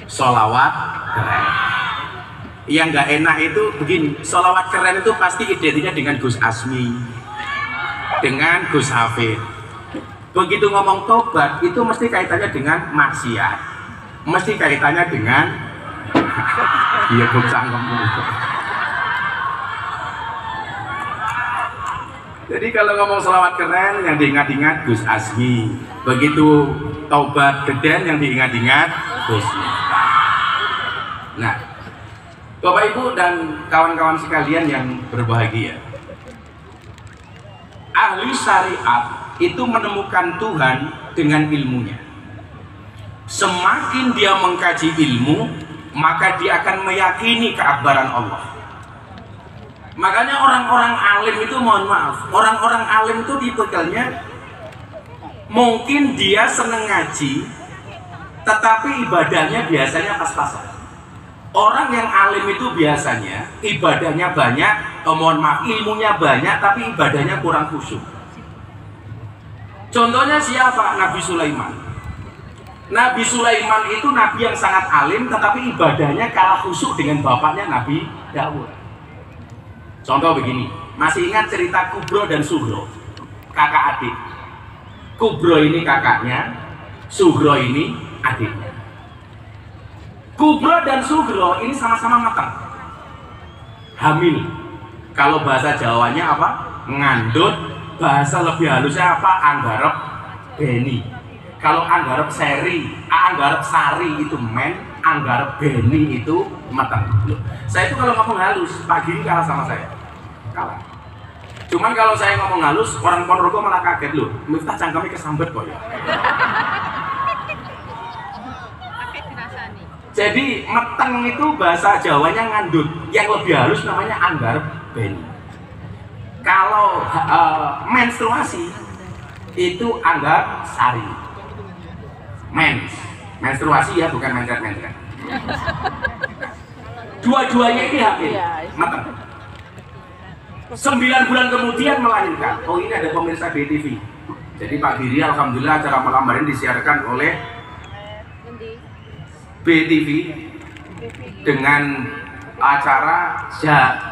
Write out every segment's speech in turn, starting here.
Sholawat keren. Yang nggak enak itu begini, sholawat keren itu pasti identiknya dengan Gus Asmi, dengan Gus Hafid. Begitu ngomong tobat itu mesti kaitannya dengan maksiat, mesti kaitannya dengan iya bocah ngomong. Jadi kalau ngomong sholawat keren yang diingat-ingat Gus Asmi, begitu taubat geden yang diingat-ingat Gus Miftah. Nah, Bapak Ibu dan kawan-kawan sekalian yang berbahagia, ahli syariat itu menemukan Tuhan dengan ilmunya. Semakin dia mengkaji ilmu, maka dia akan meyakini keakbaran Allah. Makanya orang-orang alim itu, mohon maaf, orang-orang alim itu tipikalnya mungkin dia seneng ngaji, tetapi ibadahnya biasanya pas-pasan. Orang yang alim itu biasanya ibadahnya banyak, mohon maaf, ilmunya banyak, tapi ibadahnya kurang khusyuk. Contohnya siapa? Nabi Sulaiman. Nabi Sulaiman itu nabi yang sangat alim, tetapi ibadahnya kalah khusyuk dengan bapaknya Nabi Daud. Contoh begini, masih ingat cerita Kubro dan Sugro, kakak adik. Kubro ini kakaknya, Sugro ini adiknya. Kubro dan Sugro ini sama-sama matang, hamil. Kalau bahasa Jawanya apa? Ngandut. Bahasa lebih halusnya apa? Anggarep beni. Kalau anggarep seri, anggarep sari itu men, anggarep beni itu matang. Saya itu kalau ngomong halus, Pak Giri kalah sama saya, kalah. Cuman kalau saya ngomong halus, orang Ponorogo malah kaget loh. Miftah cangkemnya kesambet kok ya. Jadi meteng itu bahasa Jawanya ngandut, yang lebih halus namanya anggarep beni. Kalau menstruasi itu anggap sari. Menstruasi ya, bukan mencret-mencret. Dua-duanya ini hamil, matang. 9 bulan kemudian melahirkan. Oh, ini ada pemirsa BTV. Jadi Pak Giri, alhamdulillah acara malam hari ini disiarkan oleh BTV dengan acara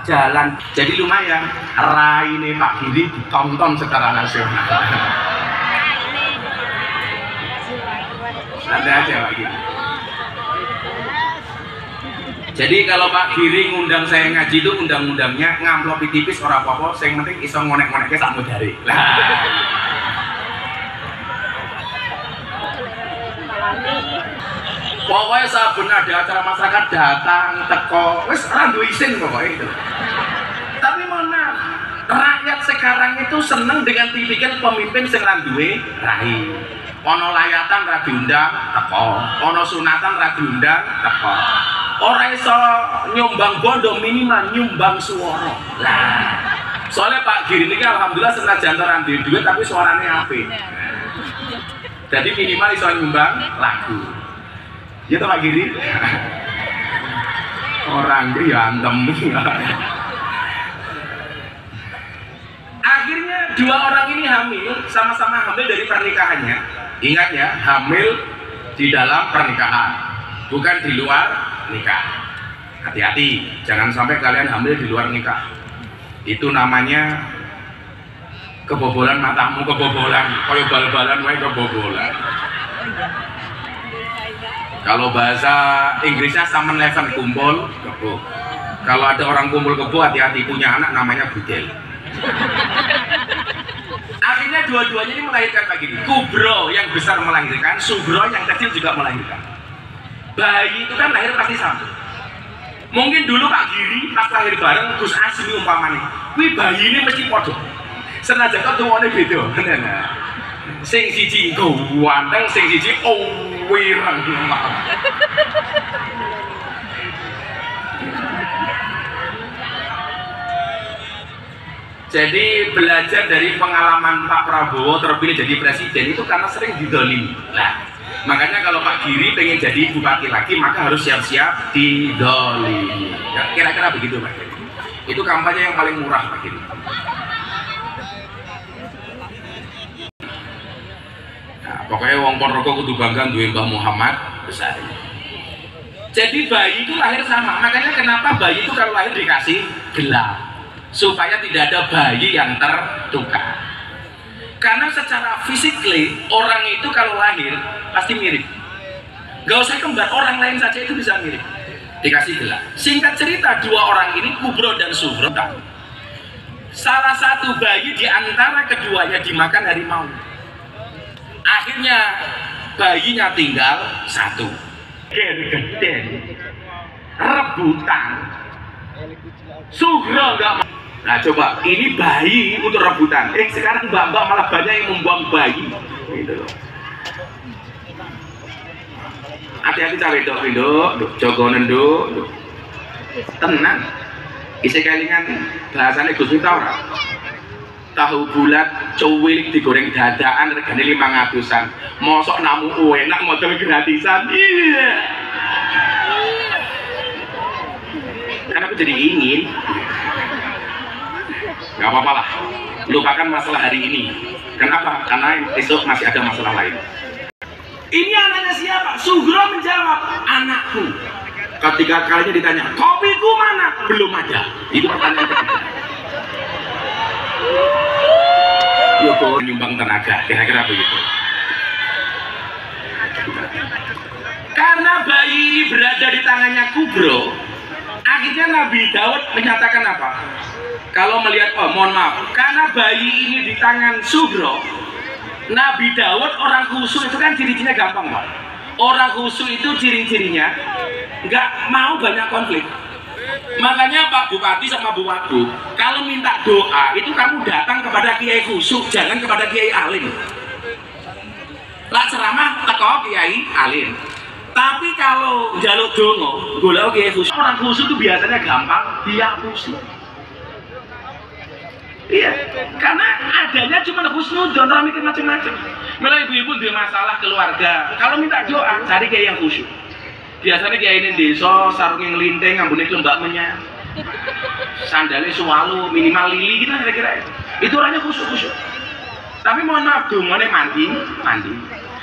jalan. Jadi lumayan raine Pak Giri ditonton secara nasional. Ada aja Pak Giri. Jadi kalau Pak Giri ngundang saya ngaji itu undang-undangnya ngamplop tipis ora apa-apa, sing penting iso ngonek-ngonekke sak mudare. Pokoknya saben ada acara masyarakat datang teko wis ora duwe isin pokoknya itu. Tapi mohon maaf, rakyat sekarang itu seneng dengan tipikal pemimpin sing ora duwe rai. Ono layatan ra diundang teko, ono sunatan ra diundang teko. Ora iso nyumbang bondo, minimal nyumbang suara. Lah, soalnya Pak Giri ini alhamdulillah senajan ora duwe duit tapi suaranya apik. Jadi minimal iso nyumbang lagu. Ya Pak Giri, orang berantem. Akhirnya dua orang ini hamil, sama-sama hamil dari pernikahannya. Ingat ya, hamil di dalam pernikahan, bukan di luar nikah. Hati-hati, jangan sampai kalian hamil di luar nikah. Itu namanya kebobolan matamu, kebobolan, koyo bal-balan wae kebobolan. Kalau bahasa Inggrisnya Saman Leven, kumpul kebo. Kalau ada orang kumpul kebo, hati-hati, punya anak namanya budel. Akhirnya dua-duanya ini melahirkan lagi. Kubro yang besar melahirkan, Sugro yang kecil juga melahirkan. Bayi itu kan lahir pasti sama. Mungkin dulu Pak Giri pas lahir bareng Gus Asmi umpamanya, wih bayi ini mesti podo. Senajan kok tuwane beda. Sing siji ganteng, sing siji wirang. Jadi belajar dari pengalaman Pak Prabowo terpilih jadi presiden itu karena sering didolimi. Nah, makanya kalau Pak Giri pengen jadi bupati lagi maka harus siap-siap didolimi. Ya, kira-kira begitu Pak Giri. Itu kampanye yang paling murah Pak Giri. Nah, pokoknya wong Ponorogo kudu bangga duwe Mbah Muhammad besar. Jadi bayi itu lahir sama, makanya kenapa bayi itu kalau lahir dikasih gelang, supaya tidak ada bayi yang tertukar. Karena secara fisikly orang itu kalau lahir pasti mirip, gak usah kembar, orang lain saja itu bisa mirip, dikasih gelang. Singkat cerita, dua orang ini, Kubro dan Sugro, salah satu bayi di antara keduanya dimakan harimau. Akhirnya bayinya tinggal satu. Gede rebutan, Sugro nggak mau. Nah coba, ini bayi untuk rebutan. Sekarang mbak-mbak malah banyak yang membuang bayi, gitu loh. Hati-hati cawe dok, jogonen dok, tenang. Isi kelingan bahasanya Gus Miftah ora. Tahu bulat cuwilik digoreng dadaan regane 500-an. Mosok namu enak model gratisan. Iya. Karena aku jadi ingin. Gak apa-apa lah. Lupakan masalah hari ini. Kenapa? Karena besok masih ada masalah lain. Ini anaknya siapa? Sugro menjawab, anakku. Ketika kalinya ditanya, kopiku mana? Belum ada. Itu pertanyaan ketiga. Yoko menyumbang tenaga, kira-kira begitu. Karena bayi ini berada di tangannya Kubro, akhirnya Nabi Daud menyatakan apa? Kalau melihat, mohon maaf, karena bayi ini di tangan Sugro, Nabi Daud orang khusyuk itu kan ciri-cirinya gampang, Pak. Orang khusyuk itu ciri-cirinya nggak mau banyak konflik. Makanya Pak Bupati sama Bu Wagub, kalau minta doa itu kamu datang kepada kiai khusyuk, jangan kepada kiai alim. Lah ceramah teko kiai alim. Tapi kalau jaluk dongo, golek kiai khusyuk, orang khusyuk itu biasanya gampang dihapusi. Iya, karena adanya cuma husnudon, orang mikir macam-macam. Mulai ibu-ibu di masalah keluarga, kalau minta doa cari kiai yang khusyuk. Biasanya kiai ini desa, sarungnya ngelinteng, ngambune kelembaknya, sandalnya suwalu, minimal lili gitu kira-kira. Itu orangnya khusyuk. Tapi mohon maaf, dongane mandi.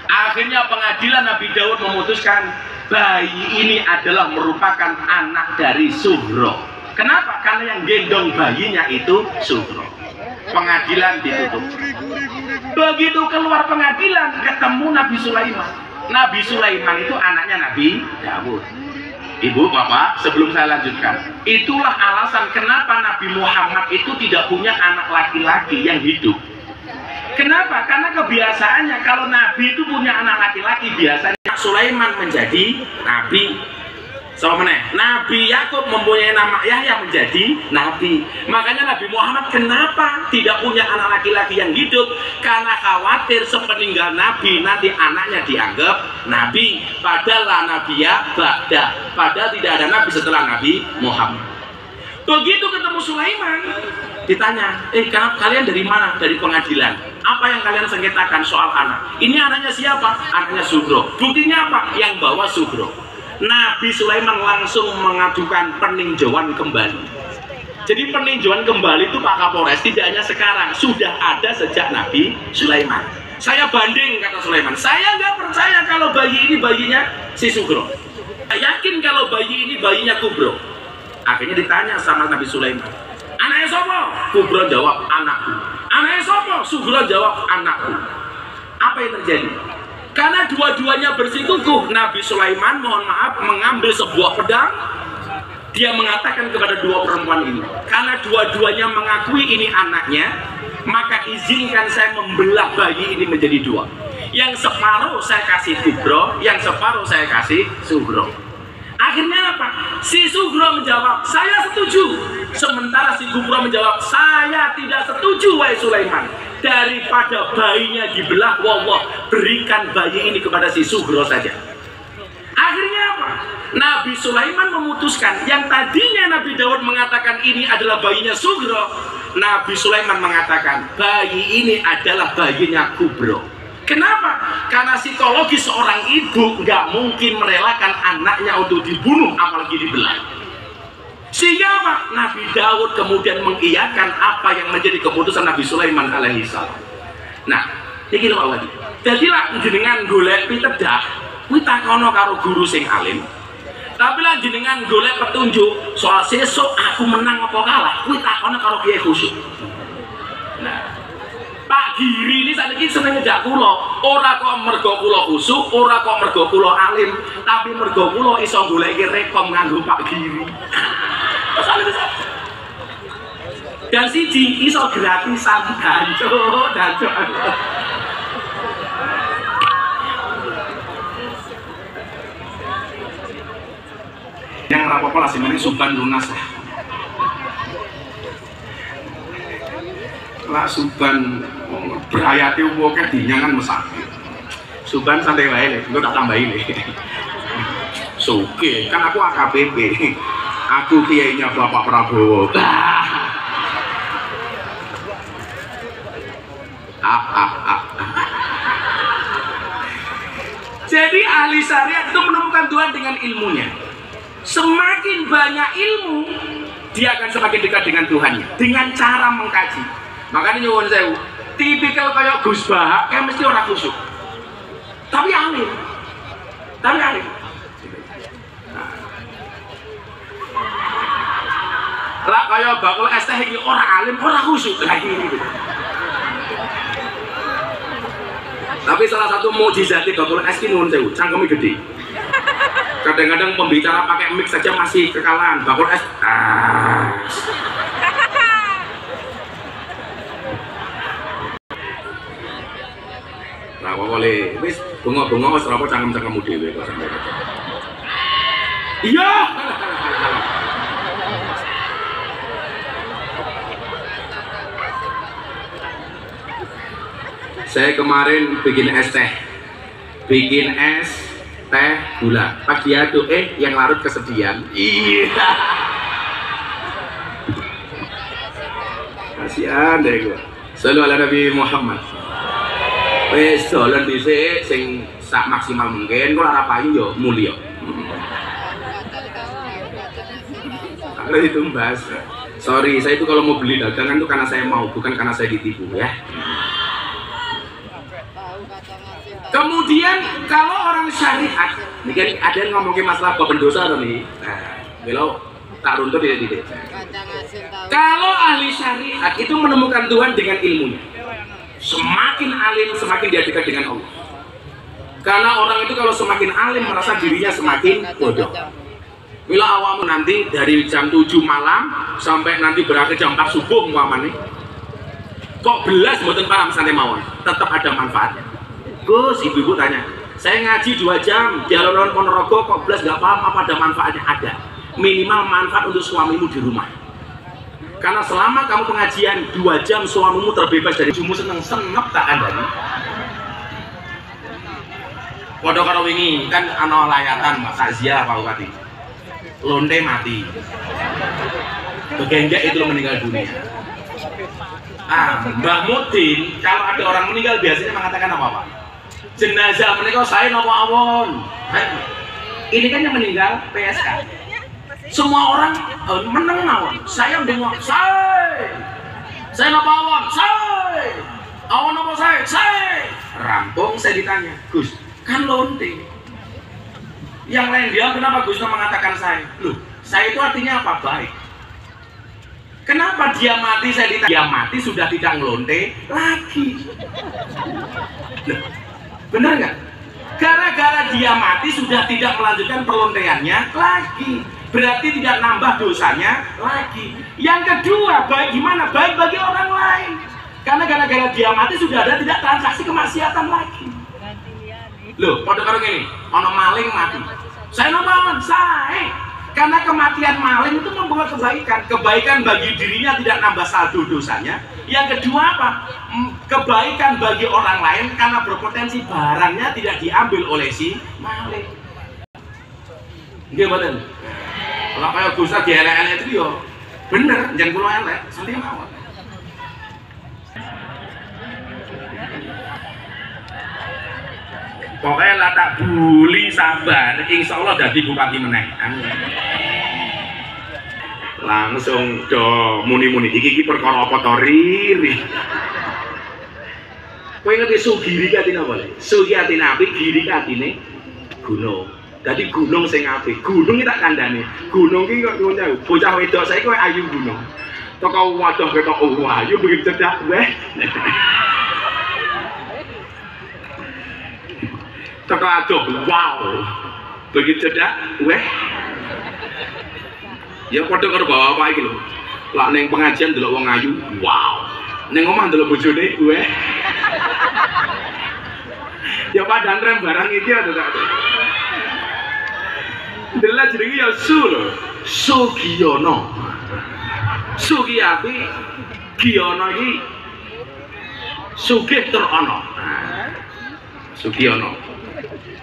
Akhirnya pengadilan Nabi Daud memutuskan bayi ini adalah merupakan anak dari Sugro. Kenapa? Karena yang gendong bayinya itu Sugro. Pengadilan ditutup. Begitu keluar pengadilan ketemu Nabi Sulaiman. Nabi Sulaiman itu anaknya Nabi Daud. Ibu, bapak, sebelum saya lanjutkan, itulah alasan kenapa Nabi Muhammad itu tidak punya anak laki-laki yang hidup. Kenapa? Karena kebiasaannya kalau Nabi itu punya anak laki-laki, biasanya Sulaiman menjadi Nabi. So, Nabi Yakub mempunyai nama Yahya menjadi Nabi. Makanya Nabi Muhammad kenapa tidak punya anak laki-laki yang hidup? Karena khawatir sepeninggal Nabi nanti anaknya dianggap Nabi. Padahal la Nabiya ba'da. Padahal tidak ada Nabi setelah Nabi Muhammad. Begitu ketemu Sulaiman, ditanya, kalian dari mana? Dari pengadilan. Apa yang kalian sengketakan soal anak? Ini anaknya siapa? Anaknya Sugro. Buktinya apa? Yang bawa Sugro. Nabi Sulaiman langsung mengajukan peninjauan kembali. Jadi peninjauan kembali itu Pak Kapolres tidak hanya sekarang, sudah ada sejak Nabi Sulaiman. Saya banding, kata Sulaiman, saya nggak percaya kalau bayi ini bayinya si Sugro. Saya yakin kalau bayi ini bayinya Kubro. Akhirnya ditanya sama Nabi Sulaiman, anaknya sopo? Kubro jawab, anakku. Anaknya sopo? Sugro jawab, anakku. Apa yang terjadi? Karena dua-duanya bersikukuh, Nabi Sulaiman mohon maaf mengambil sebuah pedang. Dia mengatakan kepada dua perempuan ini, karena dua-duanya mengakui ini anaknya, maka izinkan saya membelah bayi ini menjadi dua. Yang separuh saya kasih Kubro, yang separuh saya kasih Sugro. Akhirnya apa? Si Sugro menjawab, saya setuju. Sementara si Kubro menjawab, saya tidak setuju wahai Sulaiman. Daripada bayinya dibelah, wallah, berikan bayi ini kepada si Sugro saja. Akhirnya apa? Nabi Sulaiman memutuskan, yang tadinya Nabi Daud mengatakan ini adalah bayinya Sugro, Nabi Sulaiman mengatakan bayi ini adalah bayinya Kubro. Kenapa? Karena psikologi seorang ibu nggak mungkin merelakan anaknya untuk dibunuh, apalagi dibelah. Sehingga apa? Nabi Daud kemudian mengiyakan apa yang menjadi keputusan Nabi Sulaiman alaihissalam. Nah, iki lho lagi. Jadi lah jenengan golek pitedah, kuwi takono karo guru sing alim. Tapi lah jenengan golek petunjuk soal sesuk aku menang apa kalah, kuwi takone karo Kiai Khusyuk. Nah, Pak Giri ini saat ini seneng ngejak kula, ora kok mergo kula khusyuk, ora kok mergo kula alim, tapi mergo kula iso goleki rekom nganggo Pak Giri. Dan siji iso gratisan dancuk. Yang rapopo lah sih, Suban lunas lah. Lah Suban berhayati uwoke dinyangan mesake. Suban santai wae nek, engko tak tambahin nih. Soke, kan aku AKBP. Aku kiainya Bapak Prabowo. Jadi ahli syariat itu menemukan Tuhan dengan ilmunya. Semakin banyak ilmu, dia akan semakin dekat dengan Tuhannya dengan cara mengkaji. Makanya nyuwun sewu, tipikal kayak Gus Bahak kayak mesti orang khusyuk, tapi alim. Lah kayak bakul es teh iki ora alim, ora khusyuk lagi gitu. Tapi salah satu mukjizatnya bakul es ini nyuwun sewu, cangkemnya gede. Kadang-kadang pembicara pakai mic saja masih kekalahan. Bakul es. Nah, kok boleh. Wis bunga-bunga wis ora apa cangkem-cangkemmu dhewe kok sampe. Iya. Saya kemarin bikin es teh. Bikin es teh gula, pas diaduk yang larut kesedihan. Iya. Kasihan deh gua. Selalu ala Nabi Muhammad. Wes dolan dhisik sing sak maksimal mungkin, kok ora payu yo mulya. Kalau itu mbas. Sorry, saya itu kalau mau beli dagangan itu karena saya mau, bukan karena saya ditipu ya. Kemudian kalau orang syariat, ini kan ada yang ngomongin masalah pendosa nih. Nah, kalau tak runtuh tidak. Kalau ahli syariat itu menemukan Tuhan dengan ilmunya. Semakin alim, semakin dia dekat dengan Allah. Karena orang itu kalau semakin alim merasa dirinya semakin bodoh. Bila awamu nanti dari jam 7 malam sampai nanti berakhir jam 4 subuh umpamanya, kok belas mboten paham santai mawon, tetap ada manfaatnya. Gus, ibu-ibu tanya, saya ngaji 2 jam di alun-alun Ponorogo kok belas gak paham apa ada manfaatnya? Ada. Minimal manfaat untuk suamimu di rumah. Karena selama kamu pengajian 2 jam suamimu terbebas dari jumu seneng-seneng tak kandani. Padha karo wingi kan ana layatan Mas Azia Pak Bupati. Lonte mati. Begenjek itu meninggal dunia. Mbah Mudin kalau ada orang meninggal biasanya mengatakan apa Pak? Jenazah menikah saya nopo awon. Ini kan yang meninggal PSK. Semua orang meneng mawon. Saya mendengok saya nopo awon. Awon nopo saya. Rampung saya ditanya, Gus, kan lonte. Yang lain dia kenapa Gus mengatakan saya? Loh, saya itu artinya apa? Baik. Kenapa dia mati saya ditanya? Dia mati sudah tidak ngelonte lagi. Loh, benar nggak? Gara-gara dia mati sudah tidak melanjutkan perlonteannya lagi. Berarti tidak nambah dosanya lagi. Yang kedua, baik gimana? Baik bagi orang lain. Karena gara-gara dia mati sudah ada tidak transaksi kemaksiatan lagi. Loh, pada karo ini, ono maling mati. Saya nampakkan, saya. Karena kematian maling itu membawa kebaikan. Kebaikan bagi dirinya tidak nambah saldo dosanya. Yang kedua apa? Kebaikan bagi orang lain karena berpotensi barangnya tidak diambil oleh si maling. Gimana? Kalau kayak Gusta di elek-elek itu yo bener, jangan kulo elek, santai mawon. Pokoknya lah tak buli sabar, insya Allah jadi bupati meneh. Langsung do muni-muni iki perkara apa to riri. Kowe ngerti sugiri katine apa le? Sugi atine apik, giri katine gunung. Dadi gunung sing apik. Gunung iki tak kandhani. Gunung iki kok ngono. Bocah wedok saiki koyo ayu gunung. Toko wadah ketok ayu begitu cedak weh. Toko adoh wow. Begitu cedak weh. Ya padha karo bapak iki lho. Lah ning pengajian delok wong ayu, wow. Ning omah delok bojone weh. Ya padahal rem barang iki ada tak. Delok jenenge ya Su lho. Sugiono. Sugiati Giono iki sugih tur ana. Sugiono.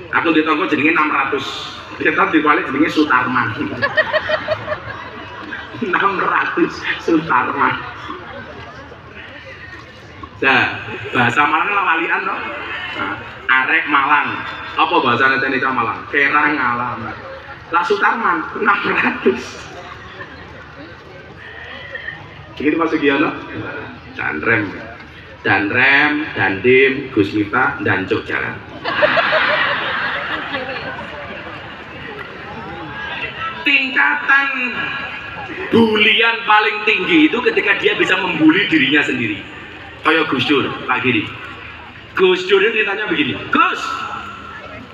Aku ditonggo jenenge 600. Kita diwali jenenge Sutarman. 600 Sutarman. Nah, bahasa Malang lah walian toh. Nah, arek Malang. Apa bahasa Indonesia Malang? Kerang ngalam. Lah Sutarman 600. Begitu Mas Sugiono? Danrem, Dandim, Gus Miftah, Dancuk jalan. Tingkatan bulian paling tinggi itu ketika dia bisa membuli dirinya sendiri. Kayak Gus Dur, Pak Giri. Gus Dur itu ditanya begini, Gus,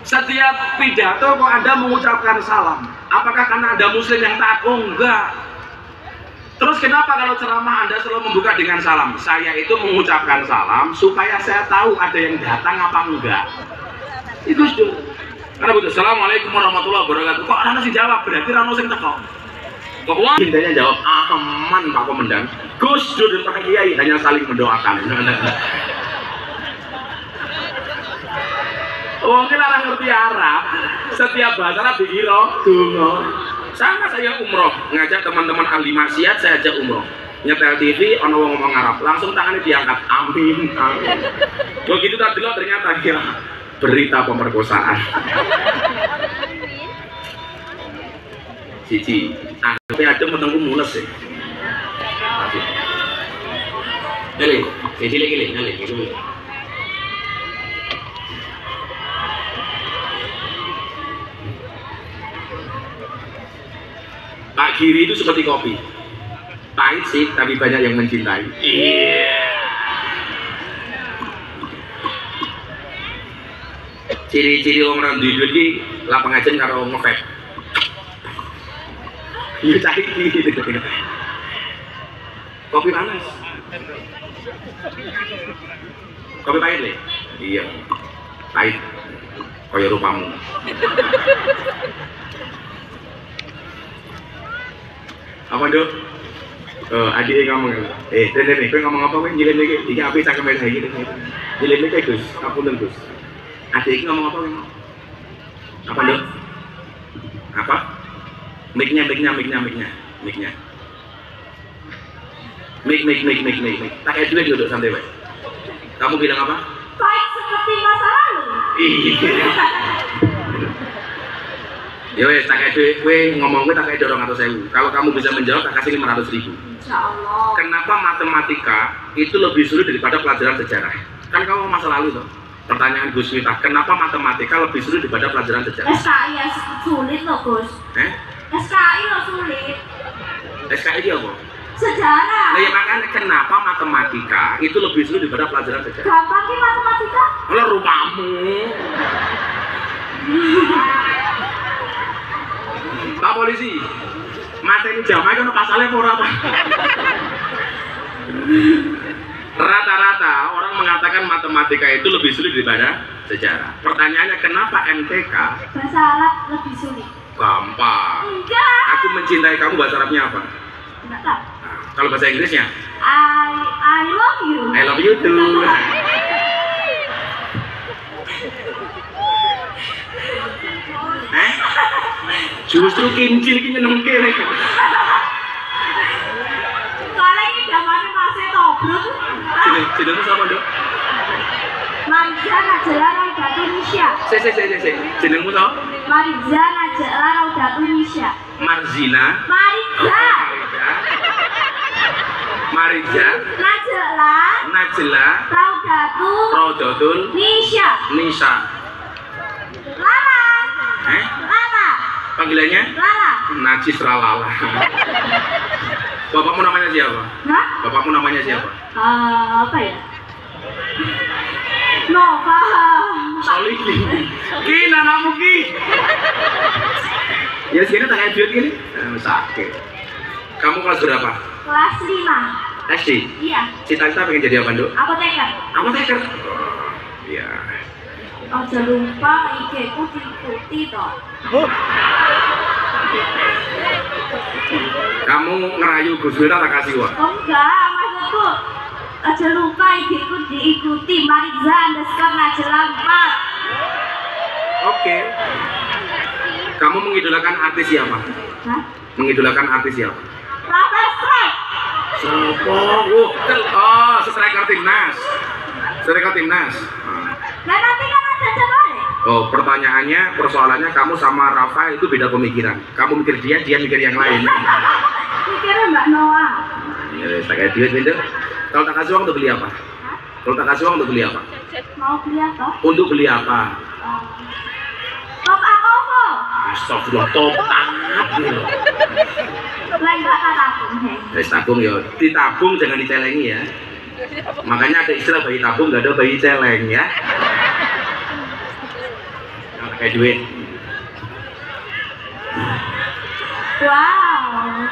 setiap pidato kok Anda mengucapkan salam? Apakah karena Anda Muslim yang taat? Oh enggak. Terus kenapa kalau ceramah Anda selalu membuka dengan salam? Saya itu mengucapkan salam supaya saya tahu ada yang datang apa enggak. Itu sudah. Karena betul. Assalamualaikum warahmatullahi wabarakatuh. Kok orang sih jawab? Berarti orang sing teko. Kok wong intanya jawab aman Pak Komandan. Gus Dur dan Pak Kiai hanya saling mendoakan. Mungkin orang ngerti Arab. Setiap bahasa Arab dikira donga. Sama saya umroh, ngajak teman-teman ahli maksiat, saya ajak umroh. Nyetel TV, ono wong ngomong Arab, langsung tangannya diangkat, amin, amin. Begitu tadi lo ternyata ya berita pemerkosaan. Cici, tapi ada menunggu mules sih. Gile. Pak Giri itu seperti kopi, pahit sih, tapi banyak yang mencintai. Iya. Ciri-ciri orang di duit ini lapang aja karo nge-vape. Iya cari gitu. Kopi panas. Kopi pahit le? Iya, pahit. Kaya rupamu. Apa dok? Adik ngomong nih, kau ngomong apa? Kau jilin lagi, tiga api cakap main lagi. Jilin lagi Gus, aku dan Gus. Adik ngomong apa? Apa dok? Apa? Mic-nya. Mic. Tak kayak duit duduk santai baik. Kamu bilang apa? Baik seperti masa lalu. Iya. Ya wes, tak kayak duit, ngomong gue tak kayak 200.000. Kalau kamu bisa menjawab, tak kasih 500.000. Insyaallah. Kenapa matematika itu lebih sulit daripada pelajaran sejarah? Kan kamu masa lalu toh. Pertanyaan Gus Miftah, kenapa matematika lebih sulit daripada pelajaran sejarah? SKI ya sulit loh Gus. SKI lo sulit. SKI dia apa? Sejarah. Nah ya makanya kenapa matematika itu lebih sulit daripada pelajaran sejarah? Gampang sih matematika. Kalau rupamu. Pak polisi, materi jamaah itu pasalnya apa? Rata-rata orang mengatakan matematika itu lebih sulit daripada sejarah. Pertanyaannya kenapa MTK? Bahasa Arab lebih sulit. Gampang. Enggak. Aku mencintai kamu, bahasa Arabnya apa? Enggak tahu. Nah, kalau bahasa Inggrisnya? I love you. I love you too. Justru kincil ini nyenengke nih. Soalnya ini zamannya masih tobruk. Jenengmu sama dok? Mariza Najla Raudatu Nisya. Jenengmu sama? Mariza Najla Raudatu Nisya. Marzina. Mariza. Najla. Raudatul. Nisya. Nisa. Larang. Panggilannya? Lala. Najis Ralala. Bapakmu namanya siapa? Hah? Bapakmu namanya siapa? Apa ya? Nova. Solihin. Ki, nanamu Ki. Ya sini tanya duit gini. Sakit. Kamu kelas berapa? Kelas 5. SD? Iya. Cita-cita pengen jadi apa, Nduk? Apoteker. Apoteker. Iya. Aja lupa IG-ku diikuti toh. Kamu ngerayu Gus Dur tak kasih uang? Oh enggak, maksudku aja lupa IG-ku diikuti Mariza_Najela 4. Oke. Kamu mengidolakan artis siapa? Hah? Mengidolakan artis siapa? Rafael Strike. Oh, striker timnas. Striker timnas. Nah nanti kan ada jadwalnya. Oh, pertanyaannya, persoalannya kamu sama Rafa itu beda pemikiran. Kamu mikir dia, dia mikir yang lain. Mikirnya Mbak Noah. Ya, tak kayak duit, Windu. Kalau tak kasih uang untuk beli apa? Hah? Kalau tak kasih uang untuk beli apa? Mau beli apa? Untuk beli apa? Top Akovo. Astagfirullah, topat. Lain bakal tabung. Guys, tabung ya, ditabung jangan dicelengi ya. Makanya ada istilah bayi tabung, nggak ada bayi celeng ya. Yang pakai duit. Wow.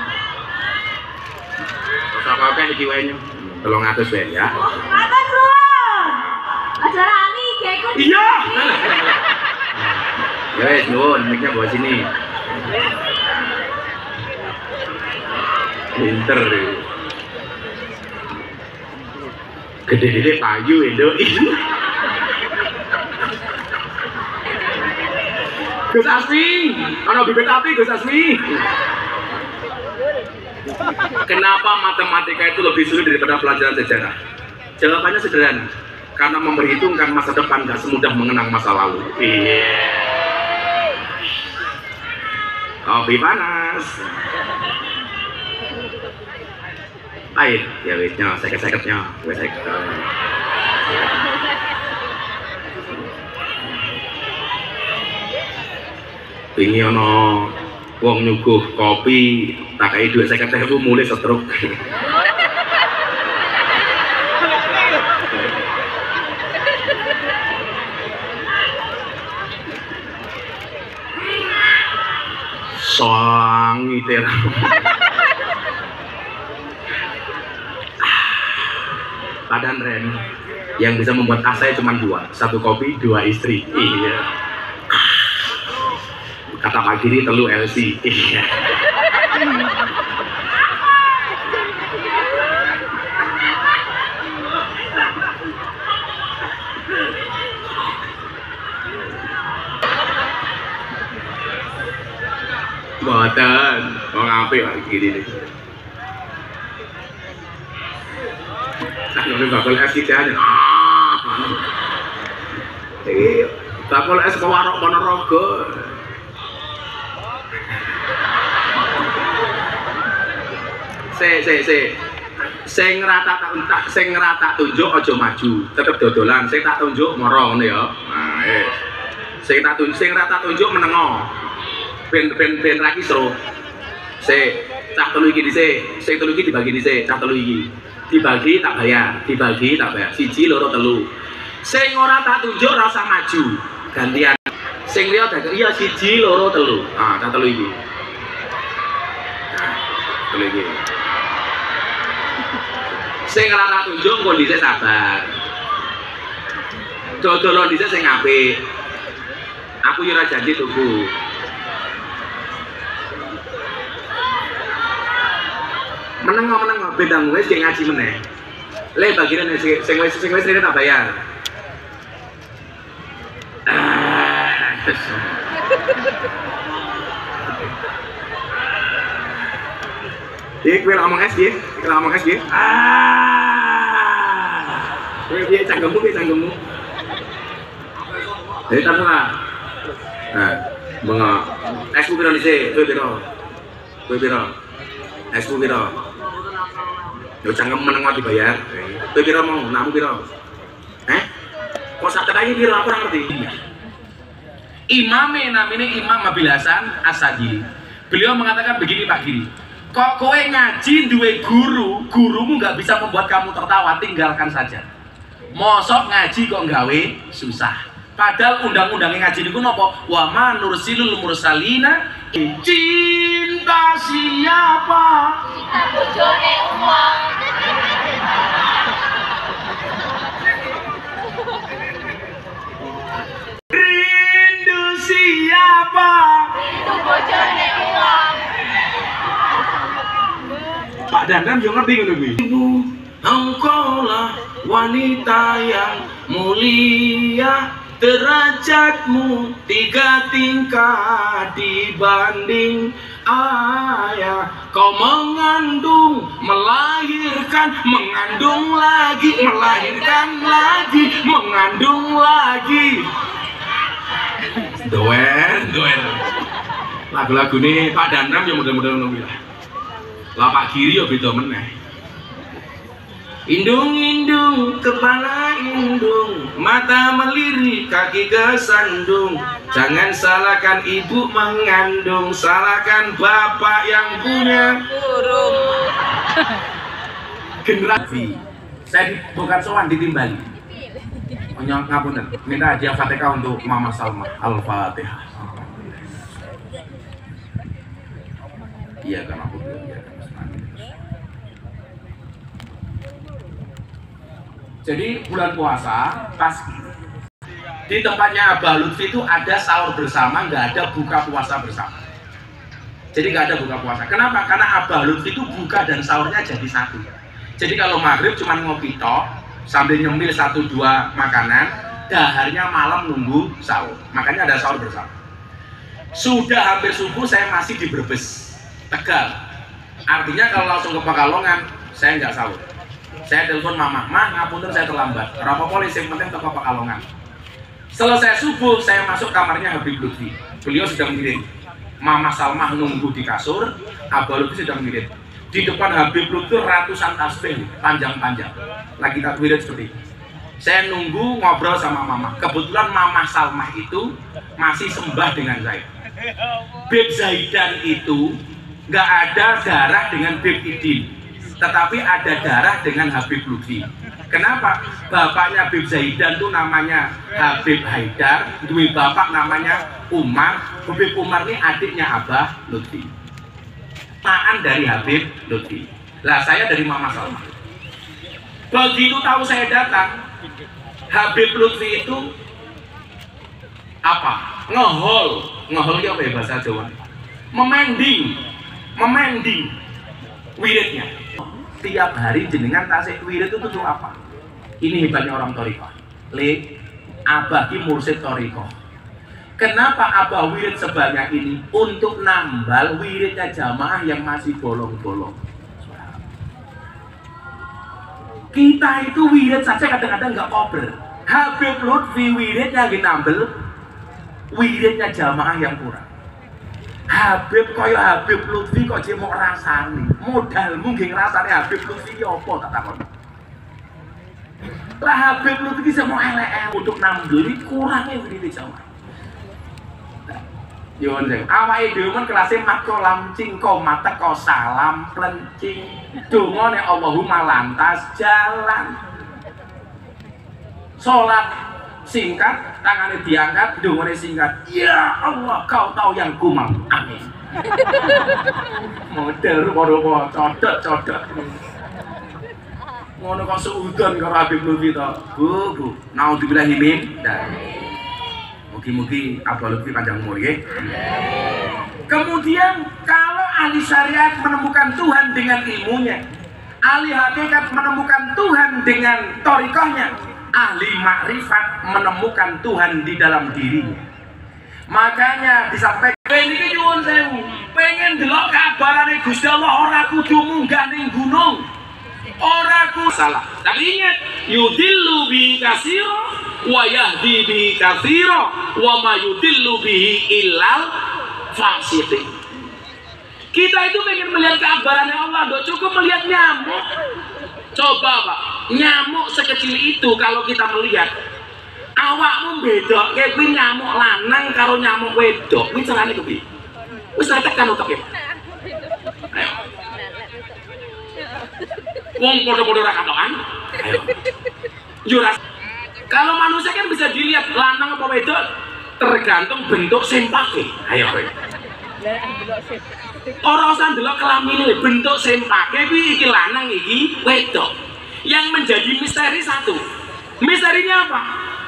Terus apa di jiwanya? Tolong atas ya. Makan ruang. Aja lali, kayak ikut. Iya. Ya wes, nuwun, mic-nya bawa sini. Pinter. Gede-gede payu itu. Gus Asmi, ana bibit api Gus Asmi. Kenapa matematika itu lebih sulit daripada pelajaran sejarah? Jawabannya sederhana. Karena memperhitungkan masa depan gak semudah mengenang masa lalu. Iya. Kopi panas. Air, ya wesnya, seket-seketnya, wes seket. Ini ono wong nyuguh kopi, tak kayak 250.000 mulai stroke. Soang iter. Padan Ren yang bisa membuat asa cuma 2, 1 kopi 2 istri. Iya. Kata Pak Giri telu LC. Iya. Boten, wong apik Pak Giri nih. Nah, bakal es kita aja. Bakal es ke Warok Ponorogo. Sing rata tunjuk aja maju, tetep dodolan. Sing tak tunjuk moro ngono ya. Nah, sing rata tunjuk menengo. Ben ra kisruh. Cah telu iki dhisik, sing telu iki dibagi dhisik, cah telu iki. Dibagi tak bayar, dibagi tak bayar. 1, 2, 3. Sing ora tak tunjuk ora usah maju. Gantian. Sing liya tak iya 1, 2, 3. Ah, cah telu iki. Nah, telu iki. Sing ora tak tunjuk engko dhisik sabar. Dodolon dhisik sing apik. Aku yo ora janji tuku. Meneng bedang wis sing ngaji meneh. Le bagian sing wis rene tak bayar. Kowe ngomong es piye? Kowe ngomong es piye? Kowe piye cangkemmu? Terserah. Nah, menga esku piro dhisik? Kowe piro? Esku piro? Yo cangkem meneng dibayar. Kowe piro mau? Nakmu piro? Kok sak tekan iki piro aku ora ngerti. Imamnya namanya Imam Abil Hasan As-Sadili. Beliau mengatakan begini Pak Giri, kok kowe ngaji duwe guru, gurumu nggak bisa membuat kamu tertawa, tinggalkan saja. Mosok ngaji kok nggawe susah. Padahal undang-undangnya ngaji niku napa? Wa ma nursilul mursalina. Cinta siapa? Cinta bojone uang. Rindu siapa? Rindu bojone uang. Pak Dandan yo ngerti ngono kuwi. Ibu, engkaulah wanita yang mulia, derajatmu 3 tingkat dibanding ayah. Kau mengandung, melahirkan, mengandung lagi, melahirkan lagi, mengandung lagi. Doer. Lagu-lagu ini Pak Danam yang mudah-mudahan ngono lah. Lah Pak Giri ya beda meneh. Indung-indung, kepala indung, mata melirik, kaki kesandung. Jangan salahkan ibu mengandung, salahkan bapak yang punya burung. Generasi saya bukan sowan ditimbali. Ngapunten, minta hadiah Fatihah untuk Mama Salma. Al-Fatihah. Iya kan aku bilang ya. Jadi bulan puasa pas di tempatnya Abah Lutfi itu ada sahur bersama, nggak ada buka puasa bersama. Jadi nggak ada buka puasa. Kenapa? Karena Abah Lutfi itu buka dan sahurnya jadi satu. Jadi kalau maghrib cuma ngopi tok sambil nyemil 1-2 makanan, daharnya malam nunggu sahur. Makanya ada sahur bersama. Sudah hampir subuh saya masih di Brebes, Tegal. Artinya kalau langsung ke Pekalongan saya nggak sahur. Saya telepon mama, ngapunten saya terlambat. Kenapa polisi penting toko Pekalongan. Selesai subuh saya masuk kamarnya Habib Lutfi. Beliau sudah mengirim. Mama Salmah nunggu di kasur, Abah Lutfi sudah mengirim. Di depan Habib Lutfi ratusan tasbih panjang-panjang. Lagi takbir seperti itu. Saya nunggu ngobrol sama mama. Kebetulan Mama Salmah itu masih sembah dengan saya. Beb Zaidan itu nggak ada darah dengan Beb Idin, tetapi ada darah dengan Habib Lutfi. Kenapa? Bapaknya Habib Zaidan itu namanya Habib Haidar, dua bapak namanya Umar. Habib Umar ini adiknya Abah Lutfi. Maan dari Habib Lutfi. Lah saya dari Mama Salma. Begitu tahu saya datang, Habib Lutfi itu apa? Ngehol ya apa ya bahasa Jawa? Memending wiridnya. Tiap hari jenengan tasik wirid itu tuh apa? Ini hebatnya orang Toriko. Abah ki mursid Toriko. Kenapa Abah wirid sebanyak ini? Untuk nambal wiridnya jamaah yang masih bolong-bolong. Kita itu wirid saja kadang-kadang nggak kober. Habib Lutfi wiridnya nambel wiridnya jamaah yang kurang. Habib kaya Habib Lutfi kok dia mau rasani modal mungkin rasani Habib Lutfi apa tak takon. Lah Habib Lutfi bisa mau elek untuk nambeli kurangnya wirid jamaah. Yon sing awake dhewe men kelase makolam cingko mata ko salam plencing donga nek Allahumma lantas jalan. Salat singkat, tangannya diangkat, dongane singkat. Ya Allah, kau tahu yang ku mau. Amin. Model karo codot. Ngono kok suudon karo Habib Lutfi to. Bu, naudzubillahi min dzalik. Mugi-mugi Abah Lutfi panjang umur ya. Kemudian kalau ahli syariat menemukan Tuhan dengan ilmunya, ahli hakikat menemukan Tuhan dengan thariqahnya, ahli makrifat menemukan Tuhan di dalam dirinya. Makanya disampaikan ini nyuwun sewu, pengen delok kabarane Gusti Allah ora kudu munggah ning gunung. Ora kudu salah. Tapi ingat, yudillu bi katsira wa yahdi bihi katsira wa ma yudillu bihi illal fasiqin. Kita itu pengen melihat keakbarannya Allah, nggak cukup melihat nyamuk. Coba Pak, nyamuk sekecil itu kalau kita melihat Awakmu bedokke kuwi nyamuk lanang karo nyamuk wedok. Kuwi carane kepiye? Wis tak tekan otak ya. Ayo. Wong padha-padha ora katokan. Ayo. Yo kalau manusia kan bisa dilihat lanang apa wedok tergantung bentuk sempake. Ayo kowe. Ora usah ndelok kelamine, bentuk sempake kuwi iki lanang iki wedok. Yang menjadi misteri satu. Misterinya apa?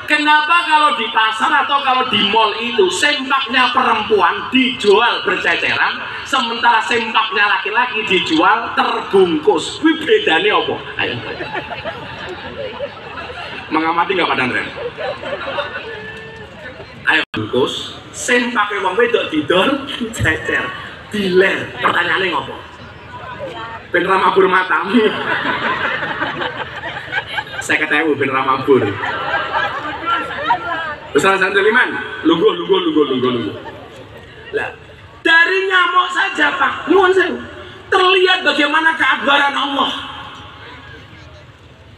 Kenapa kalau di pasar atau kalau di mall itu sempaknya perempuan dijual berceceran, sementara sempaknya laki-laki dijual terbungkus? Wih, bedanya apa? Ayo. Mengamati nggak Pak Dandren? Ayo bungkus, sempaknya wong wedok didol, cecer, diler. Pertanyaannya ngopo? Ben ramabur matamu. Saya ketemu ben ramabur. Ustaz Santeliman, lungguh. Lah, dari nyamuk saja Pak, nyuwun sewu, terlihat bagaimana keakbaran Allah.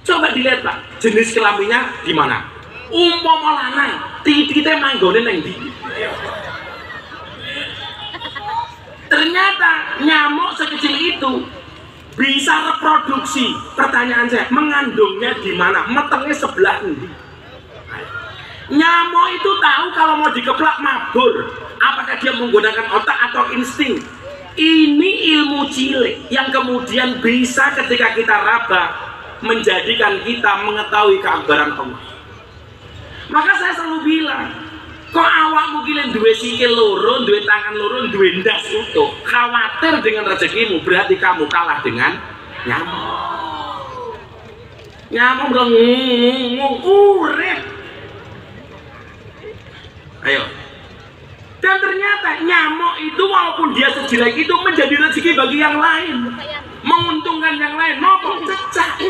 Coba dilihat Pak, jenis kelaminnya gimana? Umpama lanang, titik-titiknya manggone neng ndi. Ternyata nyamuk sekecil itu bisa reproduksi. Pertanyaan saya, mengandungnya di mana? Metengnya sebelah ndi? Nyamuk itu tahu kalau mau dikeplak mabur. Apakah dia menggunakan otak atau insting? Ini ilmu cilik yang kemudian bisa ketika kita raba menjadikan kita mengetahui keakbaran Allah. Maka saya selalu bilang, kok awakmu kalian duwe sikil loro, duwe tangan loro, duwe ndas utuh, khawatir dengan rezekimu, berarti kamu kalah dengan nyamuk. Nyamuk urip. Ayo. Dan ternyata nyamuk itu walaupun dia sejelek itu menjadi rezeki bagi yang lain, menguntungkan yang lain. Nopo cecak.